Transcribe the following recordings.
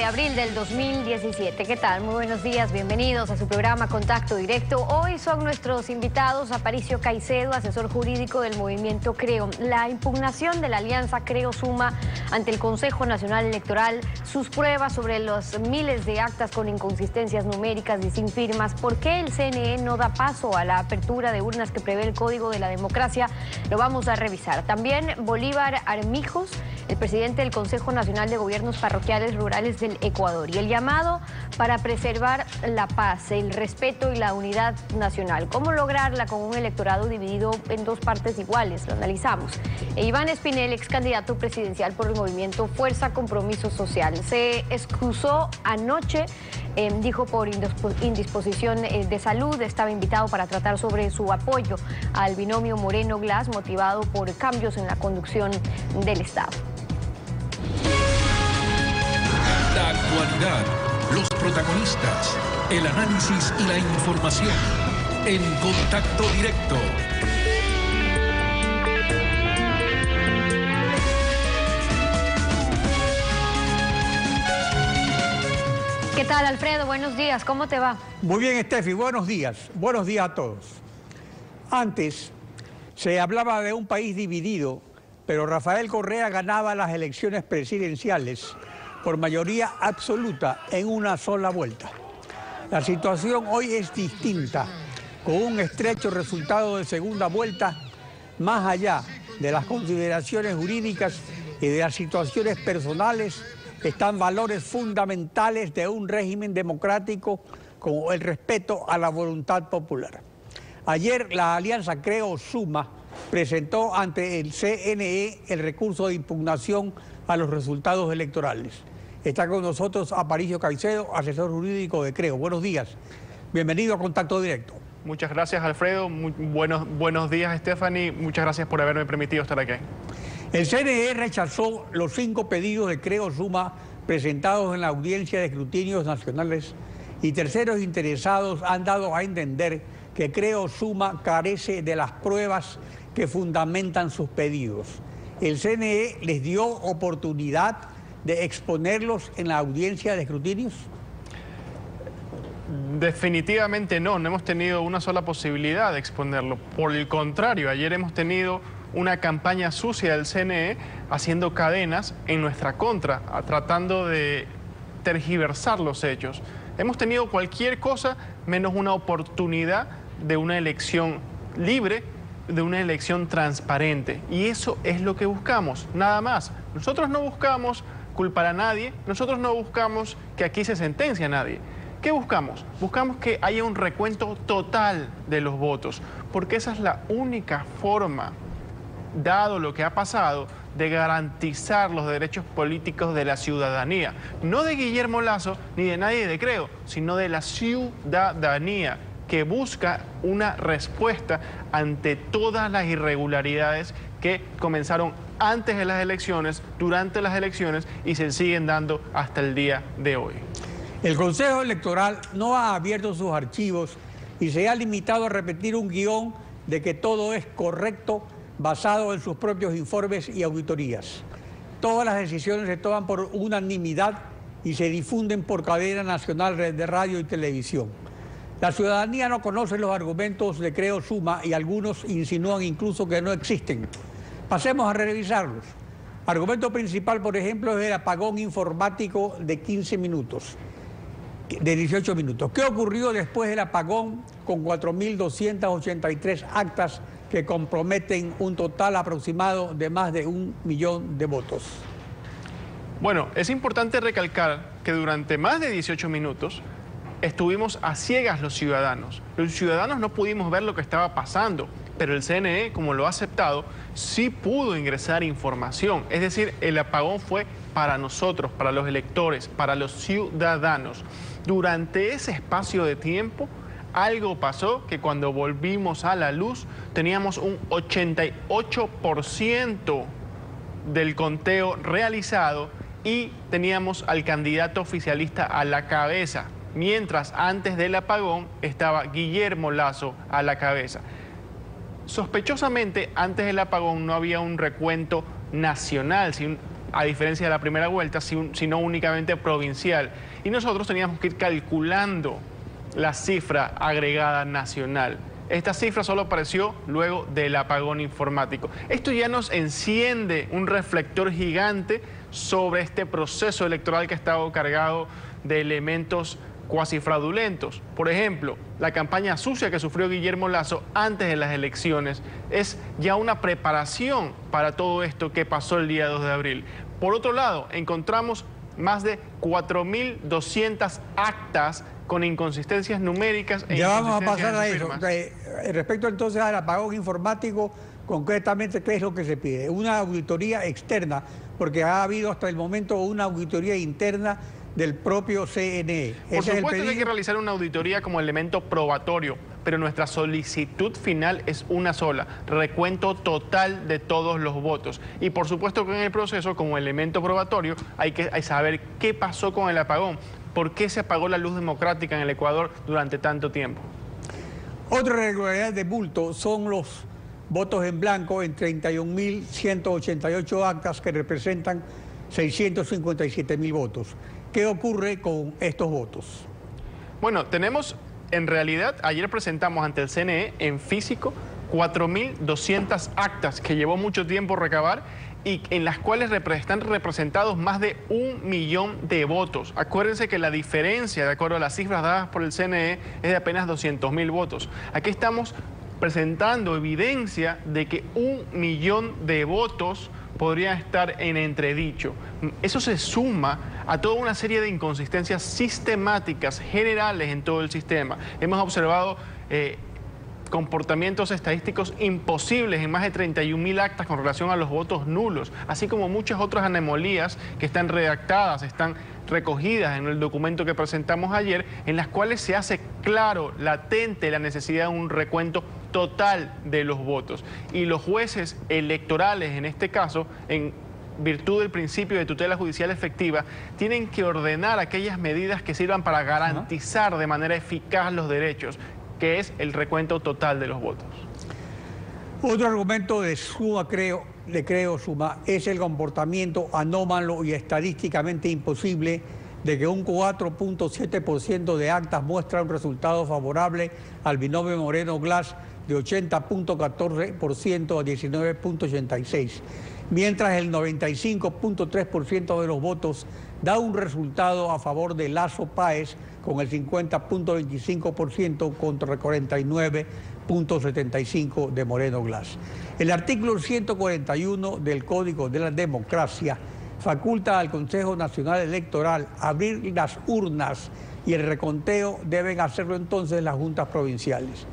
de abril del 2017. ¿Qué tal? Muy buenos días, bienvenidos a su programa Contacto Directo. Hoy son nuestros invitados Aparicio Caicedo, asesor jurídico del movimiento Creo. La impugnación de la alianza Creo Suma ante el Consejo Nacional Electoral, sus pruebas sobre los miles de actas con inconsistencias numéricas y sin firmas, por qué el CNE no da paso a la apertura de urnas que prevé el Código de la Democracia, lo vamos a revisar. También Bolívar Armijos, el presidente del Consejo Nacional de Gobiernos Parroquiales Rurales del Ecuador, y el llamado para preservar la paz, el respeto y la unidad nacional. ¿Cómo lograrla con un electorado dividido en dos partes iguales? Lo analizamos. Iván Espinel, ex candidato presidencial por el movimiento Fuerza Compromiso Social, se excusó anoche, dijo por indisposición de salud. Estaba invitado para tratar sobre su apoyo al binomio Moreno-Glass, motivado por cambios en la conducción del Estado. La actualidad, los protagonistas, el análisis y la información en Contacto Directo. ¿Qué tal, Alfredo? Buenos días, ¿cómo te va? Muy bien, Estefi, buenos días a todos. Antes se hablaba de un país dividido, pero Rafael Correa ganaba las elecciones presidenciales por mayoría absoluta en una sola vuelta. La situación hoy es distinta, con un estrecho resultado de segunda vuelta, más allá de las consideraciones jurídicas y de las situaciones personales, están valores fundamentales de un régimen democrático como el respeto a la voluntad popular. Ayer la alianza Creo Suma presentó ante el CNE el recurso de impugnación a los resultados electorales. Está con nosotros Aparicio Caicedo, asesor jurídico de Creo. Buenos días. Bienvenido a Contacto Directo. Muchas gracias, Alfredo. Buenos días, Stephanie. Muchas gracias por haberme permitido estar aquí. El CNE rechazó los 5 pedidos de Creo Suma presentados en la audiencia de escrutinios nacionales, y terceros interesados han dado a entender que Creo Suma carece de las pruebas que fundamentan sus pedidos. El CNE les dio oportunidad de exponerlos en la audiencia de escrutinios. Definitivamente no hemos tenido una sola posibilidad de exponerlo. Por el contrario, ayer hemos tenido una campaña sucia del CNE haciendo cadenas en nuestra contra, tratando de tergiversar los hechos. Hemos tenido cualquier cosa menos una oportunidad de una elección libre, de una elección transparente. Y eso es lo que buscamos, nada más. Nosotros no buscamos culpar a nadie, nosotros no buscamos que aquí se sentencie a nadie. ¿Qué buscamos? Buscamos que haya un recuento total de los votos, porque esa es la única forma, dado lo que ha pasado, de garantizar los derechos políticos de la ciudadanía. No de Guillermo Lasso ni de nadie de Creo, sino de la ciudadanía, que busca una respuesta ante todas las irregularidades que comenzaron antes de las elecciones, durante las elecciones y se siguen dando hasta el día de hoy. El Consejo Electoral no ha abierto sus archivos y se ha limitado a repetir un guión de que todo es correcto basado en sus propios informes y auditorías. Todas las decisiones se toman por unanimidad y se difunden por cadena nacional de radio y televisión. La ciudadanía no conoce los argumentos de Creo Suma y algunos insinúan incluso que no existen. Pasemos a revisarlos. Argumento principal, por ejemplo, es el apagón informático de 15 minutos, de 18 minutos. ¿Qué ocurrió después del apagón con 4.283 actas que comprometen un total aproximado de más de 1 millón de votos? Bueno, es importante recalcar que durante más de 18 minutos estuvimos a ciegas los ciudadanos. Los ciudadanos no pudimos ver lo que estaba pasando, pero el CNE, como lo ha aceptado, sí pudo ingresar información. Es decir, el apagón fue para nosotros, para los electores, para los ciudadanos. Durante ese espacio de tiempo, algo pasó que cuando volvimos a la luz, teníamos un 88% del conteo realizado y teníamos al candidato oficialista a la cabeza, mientras antes del apagón estaba Guillermo Lasso a la cabeza. Sospechosamente, antes del apagón no había un recuento nacional, a diferencia de la primera vuelta, sino únicamente provincial. Y nosotros teníamos que ir calculando la cifra agregada nacional. Esta cifra solo apareció luego del apagón informático. Esto ya nos enciende un reflector gigante sobre este proceso electoral que ha estado cargado de elementos cuasi fraudulentos. Por ejemplo, la campaña sucia que sufrió Guillermo Lasso antes de las elecciones es ya una preparación para todo esto que pasó el día 2 de abril. Por otro lado, encontramos más de 4.200 actas con inconsistencias numéricas e ya vamos a inconsistencias pasar a en eso. firmas. Respecto entonces al apagón informático, concretamente, ¿qué es lo que se pide? Una auditoría externa, porque ha habido hasta el momento una auditoría interna del propio CNE. Por supuesto que hay que realizar una auditoría como elemento probatorio, pero nuestra solicitud final es una sola, recuento total de todos los votos. Y por supuesto que en el proceso, como elemento probatorio, hay que saber qué pasó con el apagón, por qué se apagó la luz democrática en el Ecuador durante tanto tiempo. Otra irregularidad de bulto son los votos en blanco en 31.188 actas que representan 657.000 votos. ¿Qué ocurre con estos votos? Bueno, tenemos, en realidad, ayer presentamos ante el CNE en físico 4.200 actas que llevó mucho tiempo recabar y en las cuales están representados más de 1 millón de votos. Acuérdense que la diferencia, de acuerdo a las cifras dadas por el CNE, es de apenas 200.000 votos. Aquí estamos presentando evidencia de que 1 millón de votos podrían estar en entredicho. Eso se suma a toda una serie de inconsistencias sistemáticas, generales en todo el sistema. Hemos observado comportamientos estadísticos imposibles en más de 31.000 actas con relación a los votos nulos, así como muchas otras anomalías que están redactadas, están recogidas en el documento que presentamos ayer, en las cuales se hace claro, latente, la necesidad de un recuento total de los votos. Y los jueces electorales, en este caso, en virtud del principio de tutela judicial efectiva, tienen que ordenar aquellas medidas que sirvan para garantizar de manera eficaz los derechos, que es el recuento total de los votos. Otro argumento de suma, suma, es el comportamiento anómalo y estadísticamente imposible de que un 4.7% de actas muestra un resultado favorable al binomio Moreno-Glass de 80.14% a 19.86%, mientras el 95.3% de los votos da un resultado a favor de Lasso-Páez con el 50.25% contra el 49.75% de Moreno-Glass. El artículo 141 del Código de la Democracia faculta al Consejo Nacional Electoral abrir las urnas y el reconteo deben hacerlo entonces las juntas provinciales.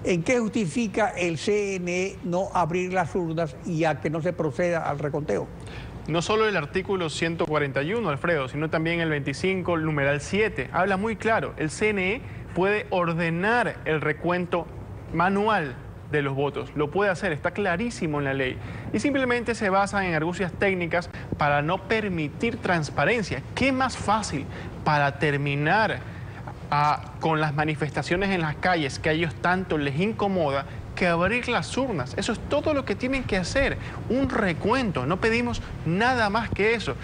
¿En qué justifica el CNE no abrir las urnas y a que no se proceda al reconteo? No solo el artículo 141, Alfredo, sino también el 25, el numeral 7. Habla muy claro, el CNE puede ordenar el recuento manual de los votos. Lo puede hacer, está clarísimo en la ley. Y simplemente se basan en argucias técnicas para no permitir transparencia. ¿Qué más fácil para terminar con las manifestaciones en las calles que a ellos tanto les incomoda que abrir las urnas? Eso es todo lo que tienen que hacer, un recuento, no pedimos nada más que eso.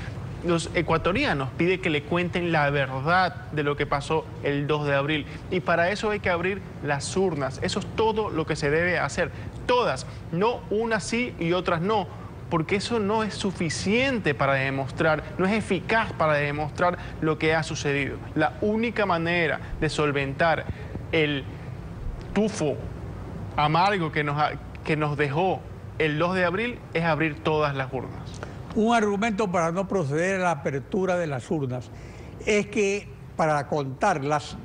Los ecuatorianos piden que le cuenten la verdad de lo que pasó el 2 de abril y para eso hay que abrir las urnas, eso es todo lo que se debe hacer, todas, no unas sí y otras no, porque eso no es suficiente para demostrar, no es eficaz para demostrar lo que ha sucedido. La única manera de solventar el tufo amargo que nos dejó el 2 de abril es abrir todas las urnas. Un argumento para no proceder a la apertura de las urnas es que para contar las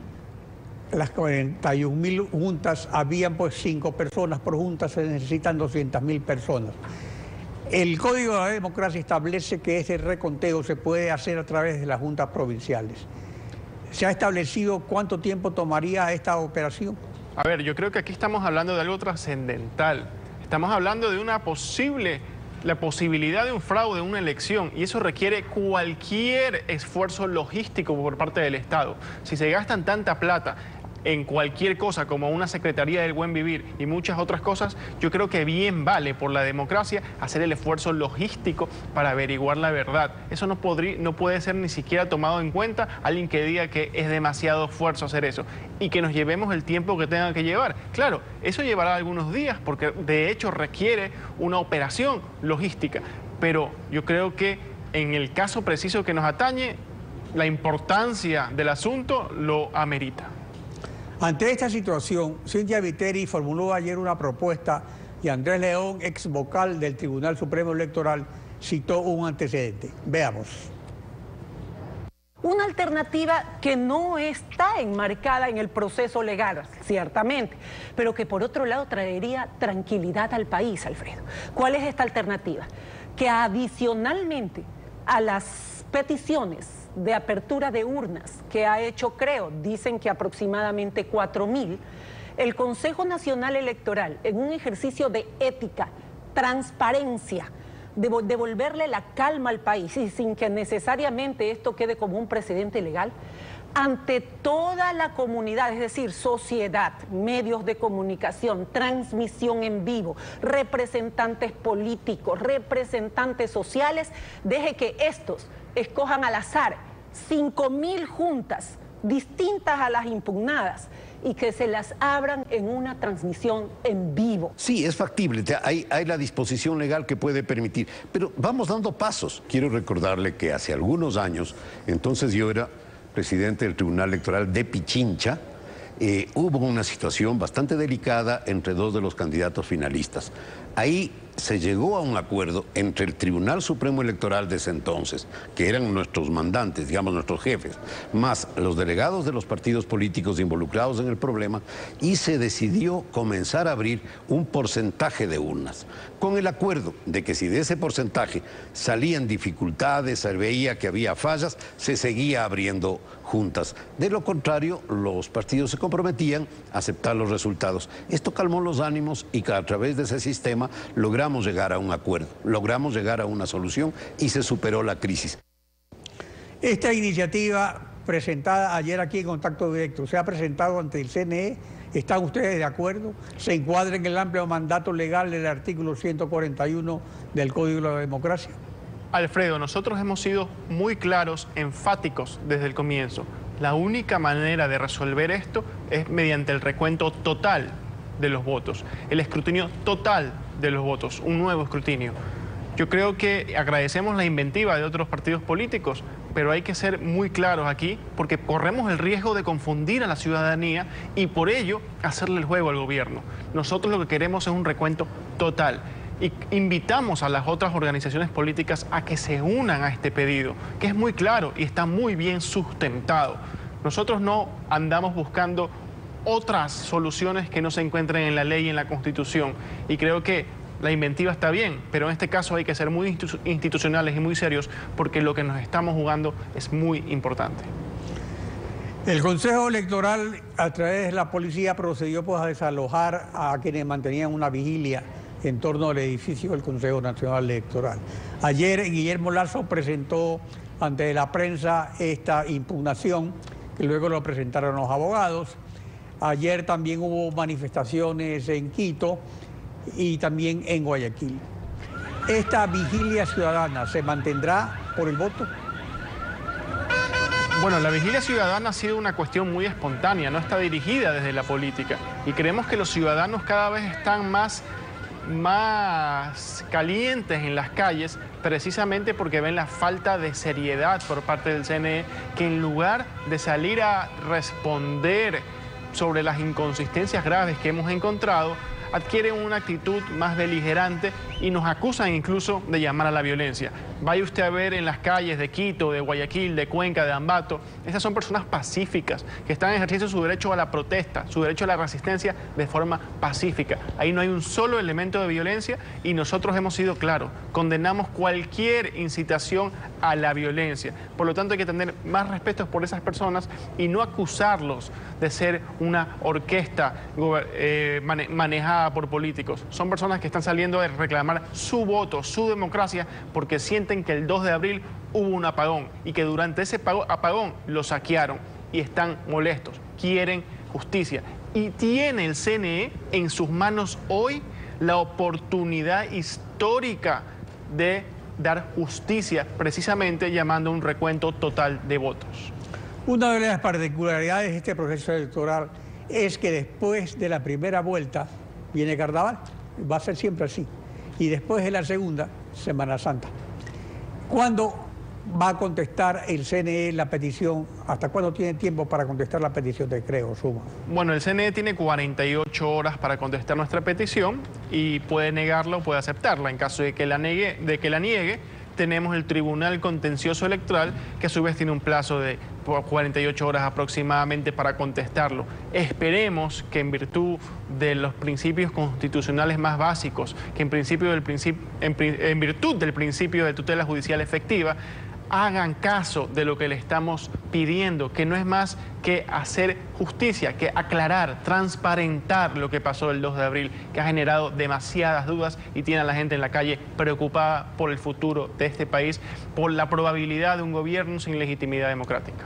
41.000 juntas habían pues 5 personas por junta, se necesitan 200.000 personas. El Código de la Democracia establece que ese reconteo se puede hacer a través de las juntas provinciales. ¿Se ha establecido cuánto tiempo tomaría esta operación? A ver, yo creo que aquí estamos hablando de algo trascendental. Estamos hablando de la posibilidad de un fraude en una elección y eso requiere cualquier esfuerzo logístico por parte del Estado. Si se gastan tanta plata en cualquier cosa como una Secretaría del Buen Vivir y muchas otras cosas, yo creo que bien vale por la democracia hacer el esfuerzo logístico para averiguar la verdad. Eso no puede ser ni siquiera tomado en cuenta alguien que diga que es demasiado esfuerzo hacer eso y que nos llevemos el tiempo que tenga que llevar. Claro, eso llevará algunos días porque de hecho requiere una operación logística, pero yo creo que en el caso preciso que nos atañe, la importancia del asunto lo amerita. Ante esta situación, Cynthia Viteri formuló ayer una propuesta y Andrés León, ex vocal del Tribunal Supremo Electoral, citó un antecedente. Veamos. Una alternativa que no está enmarcada en el proceso legal, ciertamente, pero que por otro lado traería tranquilidad al país, Alfredo. ¿Cuál es esta alternativa? Que adicionalmente a las peticiones de apertura de urnas que ha hecho CREO, dicen que aproximadamente 4.000, el Consejo Nacional Electoral, en un ejercicio de ética, transparencia, de devolverle la calma al país y sin que necesariamente esto quede como un precedente legal, ante toda la comunidad, es decir, sociedad, medios de comunicación, transmisión en vivo, representantes políticos, representantes sociales, deje que estos escojan al azar 5.000 juntas distintas a las impugnadas y que se las abran en una transmisión en vivo. Sí, es factible, hay la disposición legal que puede permitir, pero vamos dando pasos. Quiero recordarle que hace algunos años, entonces yo era presidente del Tribunal Electoral de Pichincha, hubo una situación bastante delicada entre dos de los candidatos finalistas. Ahí se llegó a un acuerdo entre el Tribunal Supremo Electoral de ese entonces, que eran nuestros mandantes, digamos nuestros jefes, más los delegados de los partidos políticos involucrados en el problema, y se decidió comenzar a abrir un porcentaje de urnas, con el acuerdo de que si de ese porcentaje salían dificultades, se veía que había fallas, se seguía abriendo juntas. De lo contrario, los partidos se comprometían a aceptar los resultados. Esto calmó los ánimos y que a través de ese sistema logramos llegar a un acuerdo, logramos llegar a una solución y se superó la crisis. Esta iniciativa presentada ayer aquí en Contacto Directo, se ha presentado ante el CNE, ¿están ustedes de acuerdo? ¿Se encuadra en el amplio mandato legal del artículo 141 del Código de la Democracia? Alfredo, nosotros hemos sido muy claros, enfáticos desde el comienzo. La única manera de resolver esto es mediante el recuento total de los votos, el escrutinio total de los votos, un nuevo escrutinio. Yo creo que agradecemos la inventiva de otros partidos políticos, pero hay que ser muy claros aquí porque corremos el riesgo de confundir a la ciudadanía y por ello hacerle el juego al gobierno. Nosotros lo que queremos es un recuento total. Y invitamos a las otras organizaciones políticas a que se unan a este pedido, que es muy claro y está muy bien sustentado. Nosotros no andamos buscando otras soluciones que no se encuentren en la ley y en la Constitución. Y creo que la inventiva está bien, pero en este caso hay que ser muy institucionales y muy serios porque lo que nos estamos jugando es muy importante. El Consejo Electoral, a través de la policía, procedió pues, a desalojar a quienes mantenían una vigilia en torno al edificio del Consejo Nacional Electoral. Ayer Guillermo Lasso presentó ante la prensa esta impugnación, que luego lo presentaron los abogados. Ayer también hubo manifestaciones en Quito y también en Guayaquil. ¿Esta vigilia ciudadana se mantendrá por el voto? Bueno, la vigilia ciudadana ha sido una cuestión muy espontánea, no está dirigida desde la política. Y creemos que los ciudadanos cada vez están más calientes en las calles precisamente porque ven la falta de seriedad por parte del CNE, que en lugar de salir a responder sobre las inconsistencias graves que hemos encontrado, adquieren una actitud más beligerante y nos acusan incluso de llamar a la violencia. Vaya usted a ver en las calles de Quito, de Guayaquil, de Cuenca, de Ambato, esas son personas pacíficas que están ejerciendo su derecho a la protesta, su derecho a la resistencia de forma pacífica. Ahí no hay un solo elemento de violencia y nosotros hemos sido claros, condenamos cualquier incitación a la violencia. Por lo tanto hay que tener más respeto por esas personas y no acusarlos de ser una orquesta manejada por políticos. Son personas que están saliendo a reclamar su voto, su democracia, porque sienten que el 2 de abril hubo un apagón y que durante ese apagón lo saquearon y están molestos, quieren justicia. Y tiene el CNE en sus manos hoy la oportunidad histórica de dar justicia, precisamente llamando a un recuento total de votos. Una de las particularidades de este proceso electoral es que después de la primera vuelta viene Carnaval, va a ser siempre así, y después de la segunda, Semana Santa. ¿Cuándo va a contestar el CNE la petición? ¿Hasta cuándo tiene tiempo para contestar la petición de Creo, Suma? Bueno, el CNE tiene 48 horas para contestar nuestra petición y puede negarla o puede aceptarla. En caso de que la niegue, tenemos el Tribunal Contencioso Electoral, que a su vez tiene un plazo de 48 horas aproximadamente para contestarlo. Esperemos que en virtud de los principios constitucionales más básicos, que en virtud del principio de tutela judicial efectiva, hagan caso de lo que le estamos pidiendo, que no es más que hacer justicia, que aclarar, transparentar lo que pasó el 2 de abril, que ha generado demasiadas dudas y tiene a la gente en la calle preocupada por el futuro de este país, por la probabilidad de un gobierno sin legitimidad democrática.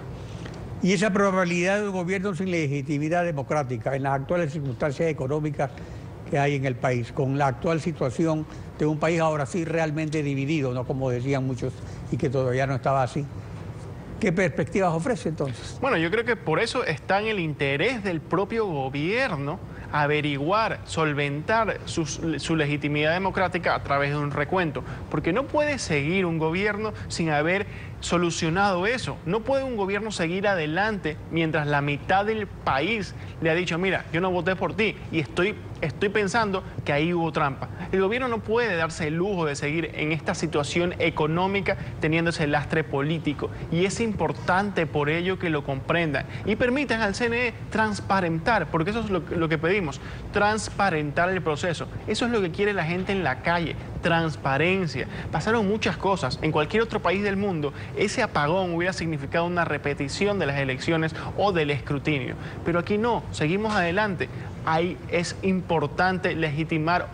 Y esa probabilidad de un gobierno sin legitimidad democrática en las actuales circunstancias económicas que hay en el país, con la actual situación de un país ahora sí realmente dividido, no como decían muchos, y que todavía no estaba así. ¿Qué perspectivas ofrece entonces? Bueno, yo creo que por eso está en el interés del propio gobierno averiguar, solventar su legitimidad democrática a través de un recuento, porque no puede seguir un gobierno sin haber solucionado eso. No puede un gobierno seguir adelante mientras la mitad del país le ha dicho, mira, yo no voté por ti y estoy pensando que ahí hubo trampa. El gobierno no puede darse el lujo de seguir en esta situación económica teniendo ese lastre político, y es importante por ello que lo comprendan y permitan al CNE transparentar, porque eso es lo que pedimos, transparentar el proceso. Eso es lo que quiere la gente en la calle, transparencia. Pasaron muchas cosas. En cualquier otro país del mundo, ese apagón hubiera significado una repetición de las elecciones o del escrutinio. Pero aquí no, seguimos adelante. Ahí es importante legitimar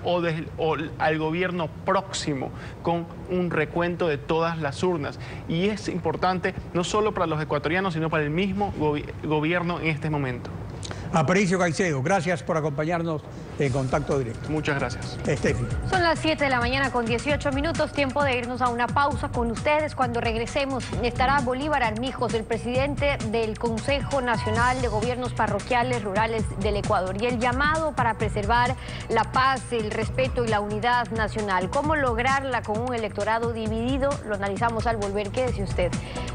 al gobierno próximo con un recuento de todas las urnas. Y es importante no solo para los ecuatorianos, sino para el mismo gobierno en este momento. Aparicio Caicedo, gracias por acompañarnos en Contacto Directo. Muchas gracias. Estefi. Son las 7 de la mañana con 18 minutos, tiempo de irnos a una pausa con ustedes. Cuando regresemos estará Bolívar Armijos, el presidente del Consejo Nacional de Gobiernos Parroquiales Rurales del Ecuador, y el llamado para preservar la paz, el respeto y la unidad nacional. ¿Cómo lograrla con un electorado dividido? Lo analizamos al volver. Quédese usted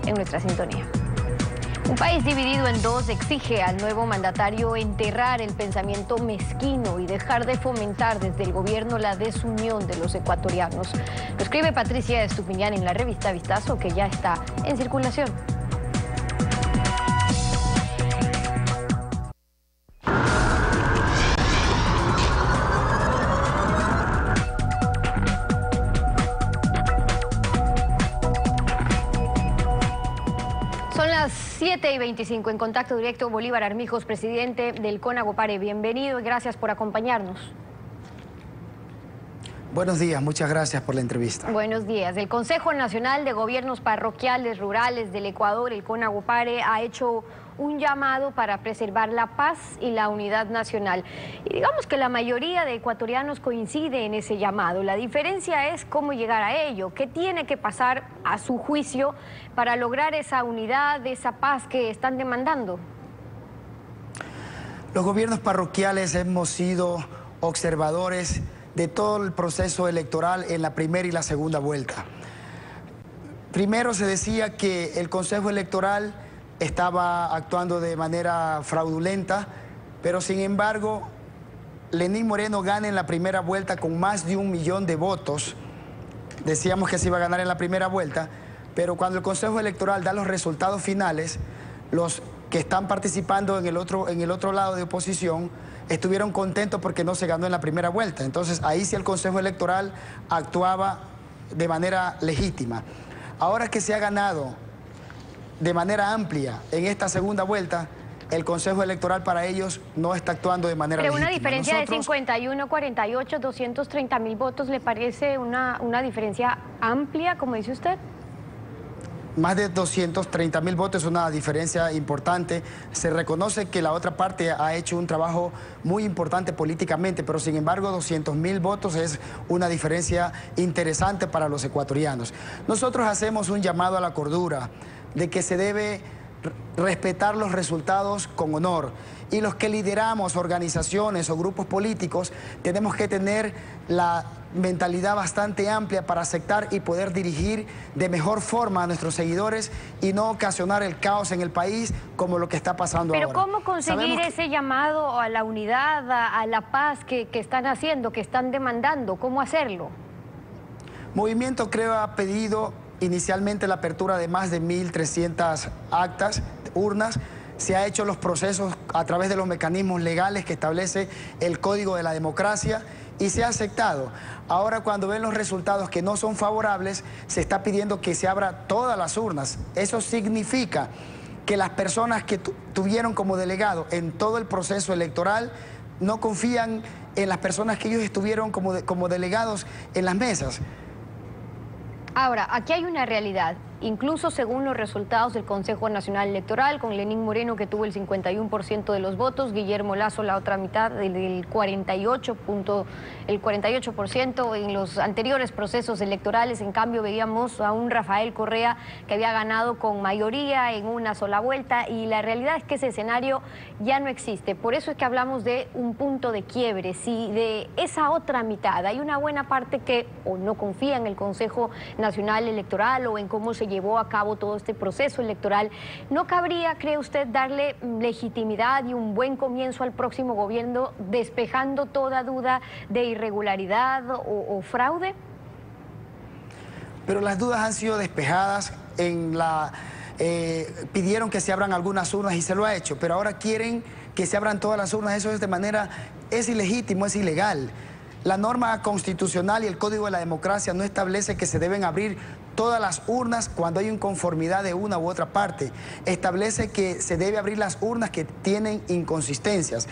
en nuestra sintonía. Un país dividido en dos exige al nuevo mandatario enterrar el pensamiento mezquino y dejar de fomentar desde el gobierno la desunión de los ecuatorianos. Lo escribe Patricia Estupiñán en la revista Vistazo, que ya está en circulación. Son las 7:25 en Contacto Directo. Bolívar Armijos, presidente del CONAGOPARE. Bienvenido y gracias por acompañarnos. Buenos días, muchas gracias por la entrevista. Buenos días. El Consejo Nacional de Gobiernos Parroquiales Rurales del Ecuador, el CONAGOPARE, ha hecho un llamado para preservar la paz y la unidad nacional. Y digamos que la mayoría de ecuatorianos coincide en ese llamado. La diferencia es cómo llegar a ello. ¿Qué tiene que pasar, a su juicio, para lograr esa unidad, esa paz que están demandando? Los gobiernos parroquiales hemos sido observadores de todo el proceso electoral en la primera y la segunda vuelta. Primero se decía que el Consejo Electoral estaba actuando de manera fraudulenta, pero sin embargo, Lenín Moreno gana en la primera vuelta con más de 1 millón de votos. Decíamos que se iba a ganar en la primera vuelta, pero cuando el Consejo Electoral da los resultados finales, los que están participando en el otro lado de oposición estuvieron contentos porque no se ganó en la primera vuelta. Entonces ahí sí el Consejo Electoral actuaba de manera legítima. Ahora que se ha ganado de manera amplia en esta segunda vuelta, el Consejo Electoral para ellos no está actuando de manera legítima. Pero una diferencia de 51-48, 230.000 votos, ¿le parece una diferencia amplia, como dice usted? más de 230.000 votos es una diferencia importante. Se reconoce que la otra parte ha hecho un trabajo muy importante políticamente, pero sin embargo 200.000 votos es una diferencia interesante para los ecuatorianos. Nosotros hacemos un llamado a la cordura de que se debe respetar los resultados con honor. Y los que lideramos organizaciones o grupos políticos tenemos que tener la mentalidad bastante amplia para aceptar y poder dirigir de mejor forma a nuestros seguidores y no ocasionar el caos en el país como lo que está pasando ahora. Pero ¿cómo conseguir ese llamado a la unidad, a la paz que están haciendo, que están demandando? ¿Cómo hacerlo? Movimiento Creo ha pedido inicialmente la apertura de más de 1.300 actas, urnas. Se ha hecho los procesos a través de los mecanismos legales que establece el Código de la Democracia y se ha aceptado. Ahora, cuando ven los resultados que no son favorables, se está pidiendo que se abra todas las urnas. Eso significa que las personas que tuvieron como delegado en todo el proceso electoral no confían en las personas que ellos estuvieron como delegados en las mesas. Ahora, aquí hay una realidad. Incluso según los resultados del Consejo Nacional Electoral, con Lenín Moreno que tuvo el 51% de los votos, Guillermo Lasso la otra mitad, el 48%. En los anteriores procesos electorales, en cambio, veíamos a un Rafael Correa que había ganado con mayoría en una sola vuelta, y la realidad es que ese escenario ya no existe. Por eso es que hablamos de un punto de quiebre. Si de esa otra mitad hay una buena parte que o no confía en el Consejo Nacional Electoral o en cómo se llevó a cabo todo este proceso electoral, ¿no cabría, cree usted, darle legitimidad y un buen comienzo al próximo gobierno, despejando toda duda de irregularidad o fraude? Pero las dudas han sido despejadas. Pidieron que se abran algunas urnas y se lo ha hecho, pero ahora quieren que se abran todas las urnas. Eso es ilegítimo, es ilegal. La norma constitucional y el Código de la Democracia no establece que se deben abrir todas las urnas cuando hay inconformidad de una u otra parte. Establece que se debe abrir las urnas que tienen inconsistencias.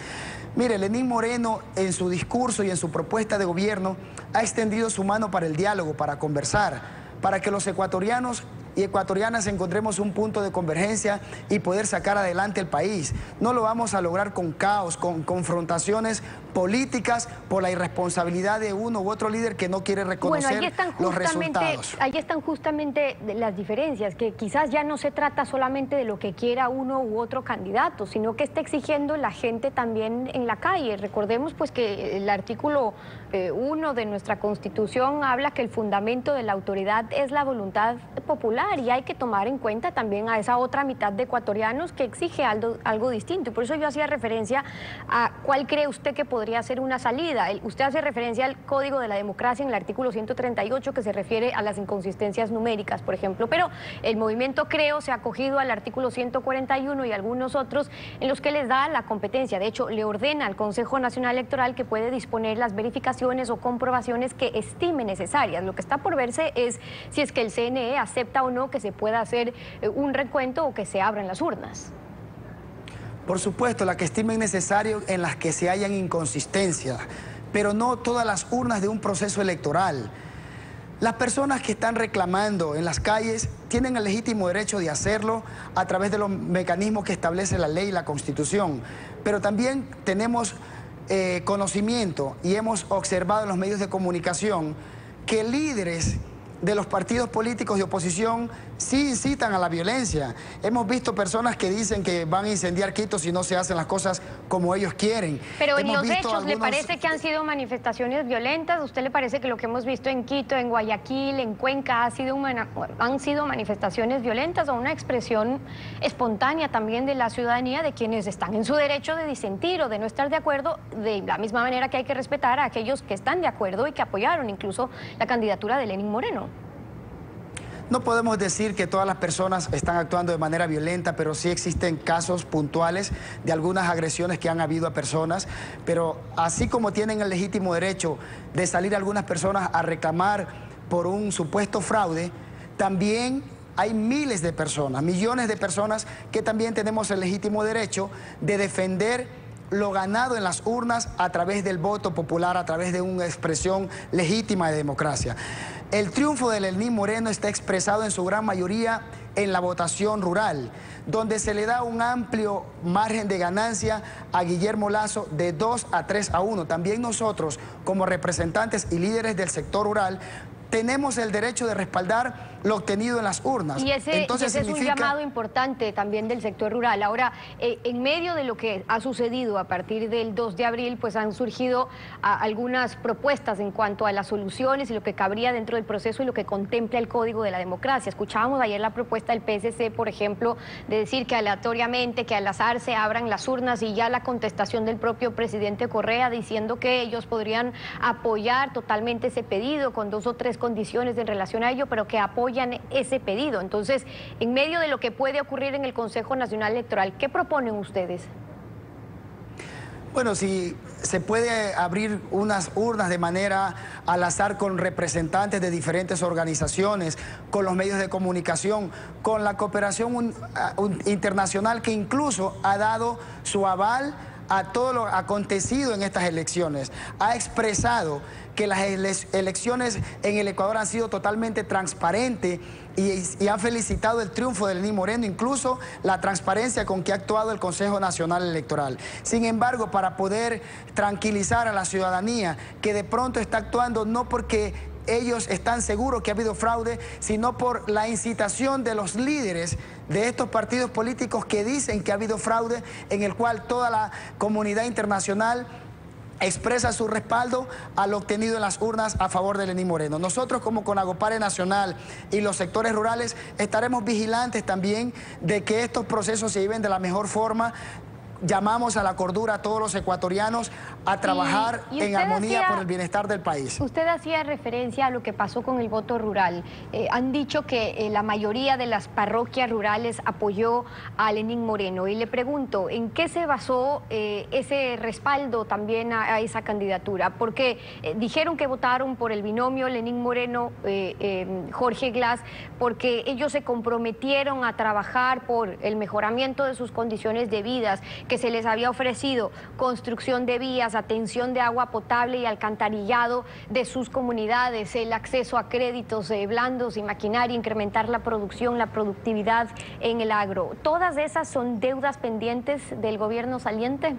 Mire, Lenín Moreno en su discurso y en su propuesta de gobierno ha extendido su mano para el diálogo, para conversar, para que los ecuatorianos y ecuatorianas encontremos un punto de convergencia y poder sacar adelante el país. No lo vamos a lograr con caos, con confrontaciones políticas por la irresponsabilidad de uno u otro líder que no quiere reconocer los resultados. Ahí están justamente las diferencias, que quizás ya no se trata solamente de lo que quiera uno u otro candidato, sino que está exigiendo la gente también en la calle. Recordemos pues que el artículo 1 de nuestra Constitución habla que el fundamento de la autoridad es la voluntad popular, y hay que tomar en cuenta también a esa otra mitad de ecuatorianos que exige algo distinto. Y por eso yo hacía referencia a cuál cree usted que podría ser una salida. Usted hace referencia al Código de la Democracia en el artículo 138, que se refiere a las inconsistencias numéricas, por ejemplo, pero el movimiento Creo se ha acogido al artículo 141 y algunos otros en los que les da la competencia. De hecho, le ordena al Consejo Nacional Electoral que puede disponer las verificaciones o comprobaciones que estime necesarias. Lo que está por verse es si es que el CNE acepta o no que se pueda hacer un recuento o que se abran las urnas. Por supuesto, la que estimen necesario, en las que se hayan inconsistencias, pero no todas las urnas de un proceso electoral. Las personas que están reclamando en las calles tienen el legítimo derecho de hacerlo a través de los mecanismos que establece la ley y la Constitución, pero también tenemos conocimiento y hemos observado en los medios de comunicación que líderes de los partidos políticos de oposición sí incitan a la violencia. Hemos visto personas que dicen que van a incendiar Quito si no se hacen las cosas como ellos quieren. Pero en los hechos, ¿le parece que han sido manifestaciones violentas? ¿A usted le parece que lo que hemos visto en Quito, en Guayaquil, en Cuenca, han sido manifestaciones violentas o una expresión espontánea también de la ciudadanía, de quienes están en su derecho de disentir o de no estar de acuerdo, de la misma manera que hay que respetar a aquellos que están de acuerdo y que apoyaron incluso la candidatura de Lenín Moreno? No podemos decir que todas las personas están actuando de manera violenta, pero sí existen casos puntuales de algunas agresiones que han habido a personas. Pero así como tienen el legítimo derecho de salir algunas personas a reclamar por un supuesto fraude, también hay miles de personas, millones de personas que también tenemos el legítimo derecho de defender lo ganado en las urnas a través del voto popular, a través de una expresión legítima de democracia. El triunfo de Lenín Moreno está expresado en su gran mayoría en la votación rural, donde se le da un amplio margen de ganancia a Guillermo Lasso de 2 a 3 a 1. También nosotros, como representantes y líderes del sector rural, tenemos el derecho de respaldar lo obtenido en las urnas. Y ese es un llamado importante también del sector rural. Ahora, en medio de lo que ha sucedido a partir del 2 de abril, pues han surgido algunas propuestas en cuanto a las soluciones y lo que cabría dentro del proceso y lo que contempla el Código de la Democracia. Escuchábamos ayer la propuesta del PSC, por ejemplo, de decir que aleatoriamente, que al azar se abran las urnas, y ya la contestación del propio presidente Correa diciendo que ellos podrían apoyar totalmente ese pedido con 2 o 3 condiciones en relación a ello, pero que apoyan ese pedido. Entonces, en medio de lo que puede ocurrir en el Consejo Nacional Electoral, ¿qué proponen ustedes? Bueno, si se puede abrir unas urnas de manera al azar con representantes de diferentes organizaciones, con los medios de comunicación, con la cooperación internacional que incluso ha dado su aval a todo lo acontecido en estas elecciones, ha expresado que las elecciones en el Ecuador han sido totalmente transparentes y han felicitado el triunfo de Lenín Moreno, incluso la transparencia con que ha actuado el Consejo Nacional Electoral. Sin embargo, para poder tranquilizar a la ciudadanía que de pronto está actuando no porque ellos están seguros que ha habido fraude, sino por la incitación de los líderes de estos partidos políticos que dicen que ha habido fraude, en el cual toda la comunidad internacional expresa su respaldo a lo obtenido en las urnas a favor de Lenín Moreno. Nosotros, como Conagopare Nacional y los sectores rurales, estaremos vigilantes también de que estos procesos se lleven de la mejor forma. Llamamos a la cordura a todos los ecuatorianos a trabajar en armonía por el bienestar del país. Usted hacía referencia a lo que pasó con el voto rural. Han dicho que la mayoría de las parroquias rurales apoyó a Lenín Moreno. Y le pregunto, ¿en qué se basó ese respaldo también a esa candidatura? Porque dijeron que votaron por el binomio Lenín Moreno-Jorge Glass, porque ellos se comprometieron a trabajar por el mejoramiento de sus condiciones de vida, que se les había ofrecido construcción de vías, atención de agua potable y alcantarillado de sus comunidades, el acceso a créditos blandos y maquinaria, incrementar la producción, la productividad en el agro. ¿Todas esas son deudas pendientes del gobierno saliente?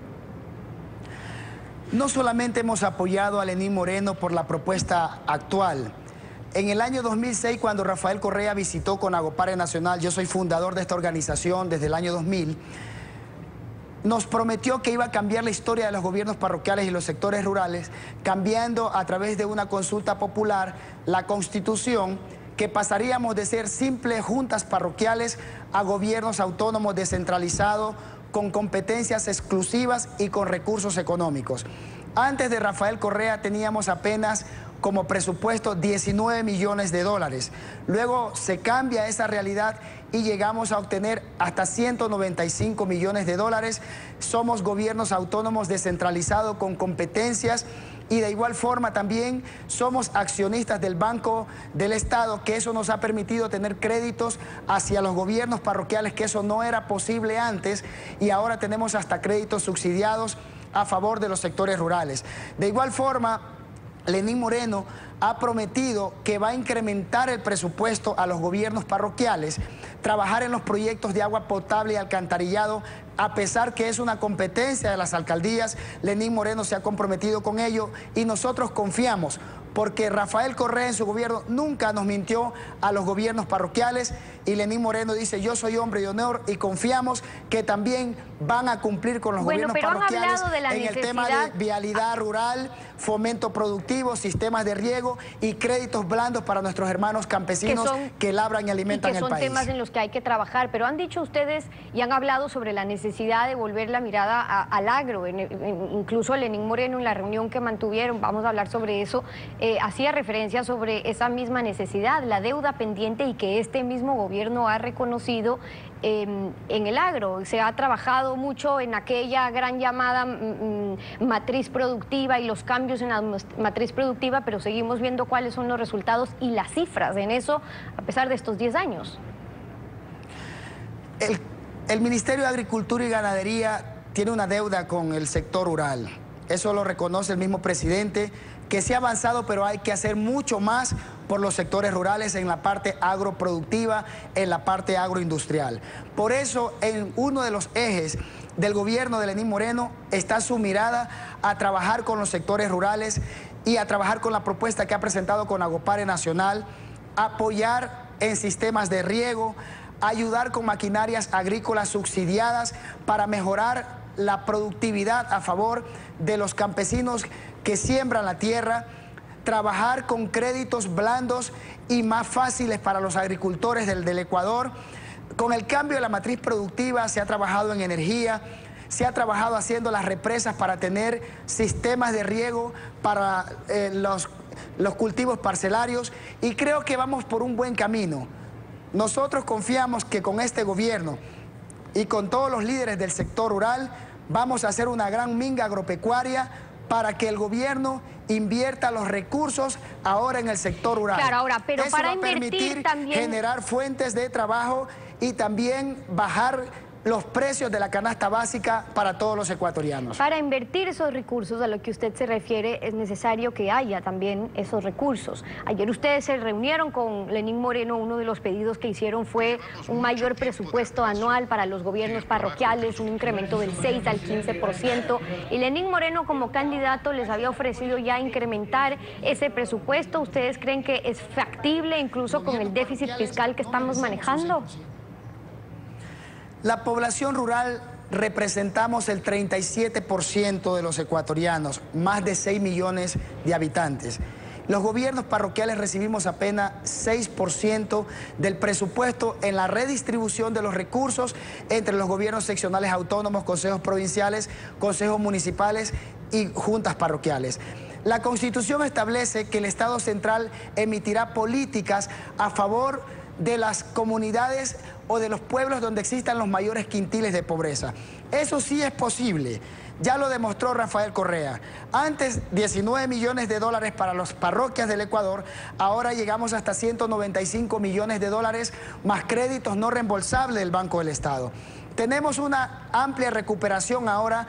No solamente hemos apoyado a Lenín Moreno por la propuesta actual. En el año 2006, cuando Rafael Correa visitó Conagopare Nacional, yo soy fundador de esta organización desde el año 2000, nos prometió que iba a cambiar la historia de los gobiernos parroquiales y los sectores rurales, cambiando a través de una consulta popular la Constitución, que pasaríamos de ser simples juntas parroquiales a gobiernos autónomos descentralizados con competencias exclusivas y con recursos económicos. Antes de Rafael Correa teníamos apenas como presupuesto 19 millones de dólares. Luego se cambia esa realidad y llegamos a obtener hasta 195 millones de dólares. Somos gobiernos autónomos descentralizados con competencias y de igual forma también somos accionistas del Banco del Estado, que eso nos ha permitido tener créditos hacia los gobiernos parroquiales, que eso no era posible antes, y ahora tenemos hasta créditos subsidiados a favor de los sectores rurales. De igual forma, Lenín Moreno ha prometido que va a incrementar el presupuesto a los gobiernos parroquiales, trabajar en los proyectos de agua potable y alcantarillado, a pesar que es una competencia de las alcaldías. Lenín Moreno se ha comprometido con ello y nosotros confiamos, porque Rafael Correa en su gobierno nunca nos mintió a los gobiernos parroquiales, y Lenín Moreno dice: yo soy hombre de honor, y confiamos que también van a cumplir con los gobiernos parroquiales en el tema de vialidad rural, fomento productivo, sistemas de riego y créditos blandos para nuestros hermanos campesinos que labran y alimentan el país. Son temas en los que hay que trabajar, pero han dicho ustedes y han hablado sobre la necesidad de volver la mirada al agro. Incluso Lenín Moreno, en la reunión que mantuvieron, vamos a hablar sobre eso, hacía referencia sobre esa misma necesidad, la deuda pendiente, y que este mismo gobierno ha reconocido en el agro. Se ha trabajado mucho en aquella gran llamada matriz productiva y los cambios en la matriz productiva, pero seguimos viendo cuáles son los resultados y las cifras en eso a pesar de estos 10 años. El Ministerio de Agricultura y Ganadería tiene una deuda con el sector rural. Eso lo reconoce el mismo presidente, que se ha avanzado, pero hay que hacer mucho más por los sectores rurales en la parte agroproductiva, en la parte agroindustrial. Por eso, en uno de los ejes del gobierno de Lenín Moreno está su mirada a trabajar con los sectores rurales y a trabajar con la propuesta que ha presentado con Agopare Nacional, apoyar en sistemas de riego, ayudar con maquinarias agrícolas subsidiadas para mejorar la productividad a favor de los campesinos que siembran la tierra, trabajar con créditos blandos y más fáciles para los agricultores del Ecuador. Con el cambio de la matriz productiva se ha trabajado en energía, se ha trabajado haciendo las represas para tener sistemas de riego para los cultivos parcelarios, y creo que vamos por un buen camino. Nosotros confiamos que con este gobierno y con todos los líderes del sector rural vamos a hacer una gran minga agropecuaria para que el gobierno invierta los recursos ahora en el sector rural. Claro, ahora, pero eso para va a invertir permitir también generar fuentes de trabajo y también bajar los precios de la canasta básica para todos los ecuatorianos. Para invertir esos recursos a lo que usted se refiere, es necesario que haya también esos recursos. Ayer ustedes se reunieron con Lenín Moreno, uno de los pedidos que hicieron fue un mayor presupuesto anual para los gobiernos parroquiales, un incremento del 6 al 15%, y Lenín Moreno como candidato les había ofrecido ya incrementar ese presupuesto. ¿Ustedes creen que es factible incluso con el déficit fiscal que estamos manejando? La población rural representamos el 37% de los ecuatorianos, más de 6 millones de habitantes. Los gobiernos parroquiales recibimos apenas 6% del presupuesto en la redistribución de los recursos entre los gobiernos seccionales autónomos, consejos provinciales, consejos municipales y juntas parroquiales. La Constitución establece que el Estado central emitirá políticas a favor de las comunidades o de los pueblos donde existan los mayores quintiles de pobreza. Eso sí es posible, ya lo demostró Rafael Correa. Antes 19 millones de dólares para las parroquias del Ecuador, ahora llegamos hasta 195 millones de dólares más créditos no reembolsables del Banco del Estado. Tenemos una amplia recuperación ahora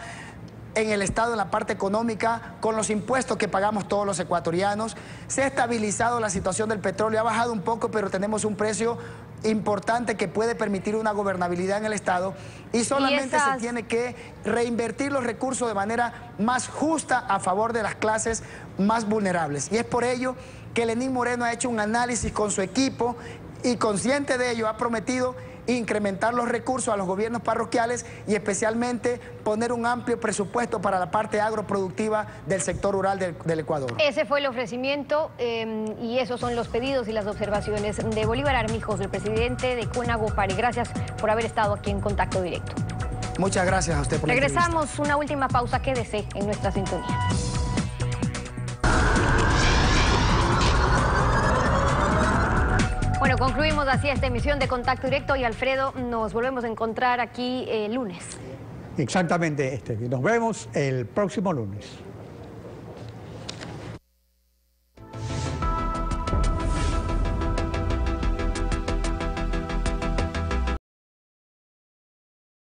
en el Estado, en la parte económica, con los impuestos que pagamos todos los ecuatorianos. Se ha estabilizado la situación del petróleo, ha bajado un poco, pero tenemos un precio importante que puede permitir una gobernabilidad en el Estado, y solamente se tiene que reinvertir los recursos de manera más justa a favor de las clases más vulnerables. Y es por ello que Lenín Moreno ha hecho un análisis con su equipo y, consciente de ello, ha prometido incrementar los recursos a los gobiernos parroquiales y especialmente poner un amplio presupuesto para la parte agroproductiva del sector rural del Ecuador. Ese fue el ofrecimiento y esos son los pedidos y las observaciones de Bolívar Armijos, el presidente de CONAGOPARE. Gracias por haber estado aquí en Contacto Directo. Muchas gracias a usted por la entrevista. Regresamos, una última pausa, quédese en nuestra sintonía. Bueno, concluimos así esta emisión de Contacto Directo y Alfredo, nos volvemos a encontrar aquí el lunes. Exactamente, nos vemos el próximo lunes.